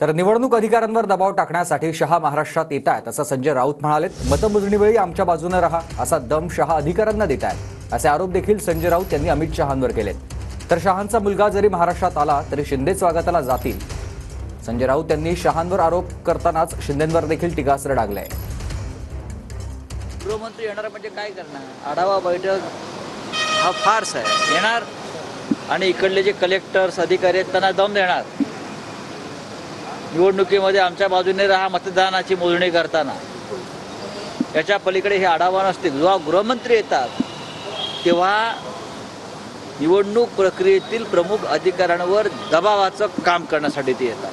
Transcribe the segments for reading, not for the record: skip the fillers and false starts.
तर निवडणूक अधिकाऱ्यांवर दबाव टाकण्यासाठी शहा महाराष्ट्रात येत आहेत असं संजय राऊत म्हणाले। मतमोजणीवेळी आमच्या बाजूने रहा असा दम शहा अधिकाऱ्यांना देत आहेत असे आरोप देखील संजय राऊत यांनी अमित शहांवर केलेत। तर शहांचा मुलगा जरी महाराष्ट्रात आला तरी शिंदे स्वागताला जातील। संजय राऊत यांनी शहांवर आरोप करतानाच शिंदेंवर देखील टीकास्त्र डागले। गृहमंत्री येणार म्हणजे काय करणार? आढावा बैठक हा फार्स आहे। येणार आणि इकडले जे कलेक्टर्स अधिकारी आहेत त्यांना दम देणार। निवडणुकीमध्ये आमच्या बाजूने राहा मतदानाची मोजणी करताना, याच्या पलीकडे हे आढावा नसतील। जेव्हा गृहमंत्री येतात तेव्हा निवडणूक प्रक्रियेतील प्रमुख अधिकाऱ्यांवर दबावाचं काम करण्यासाठी ते येतात।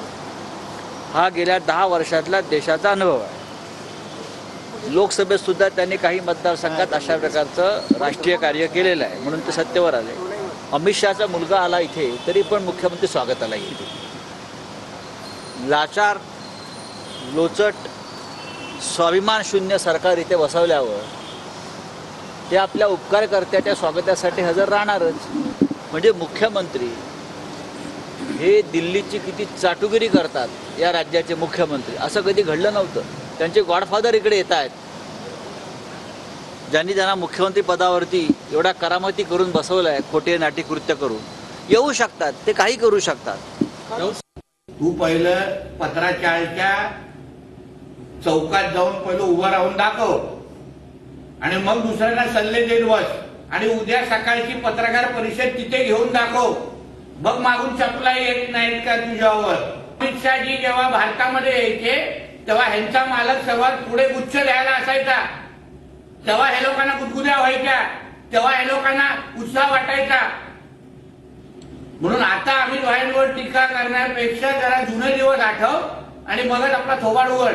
हा गेल्या 10 वर्षातला देशाचा अनुभव आहे। लोकसभेत सुद्धा त्यांनी काही मतदारसंघात अशा प्रकारचं राष्ट्रीय कार्य केलेलं आहे, म्हणून ते सत्तेवर आले। अमित शहाचा मुलगा आला इथे तरी पण मुख्यमंत्री स्वागताला येईल। लाचार लोचट स्वाभिमान शून्य सरकार इथे बसवल्यावर ते आपल्या उपकारकर्त्याच्या स्वागतासाठी हजर राहणारच। म्हणजे मुख्यमंत्री हे दिल्लीची किती चाटुगिरी करतात, या राज्याचे मुख्यमंत्री असं कधी घडलं नव्हतं। त्यांचे गॉडफादर इकडे येत आहेत, ज्यांनी त्यांना मुख्यमंत्री पदावरती एवढा करामती करून बसवलं आहे। खोटे नाटी कृत्य करून येऊ शकतात, ते काही करू शकतात। तू पहिलं 1540च्या चौकात जाऊन पहिलं उभं राहून दाखव आणि मग दुसऱ्यांना सल्ले देत बस आणि उद्या सकाळची पत्रकार परिषद तिथे घेऊन दाखव। बघ मागून चपला येत नाहीत का तुझ्यावर? अमित शहाजी जेव्हा भारतामध्ये यायचे तेव्हा ह्यांचा मालक सर्वात पुढे गुच्छ द्यायला असायचा, तेव्हा हे लोकांना गुदगुद्या व्हायच्या, तेव्हा हे लोकांना उत्साह वाटायचा। म्हणून आता अमित भाईंवर टीका करण्यापेक्षा जरा जुने दिवस आठव आणि मगच आपला थोबाड उघड।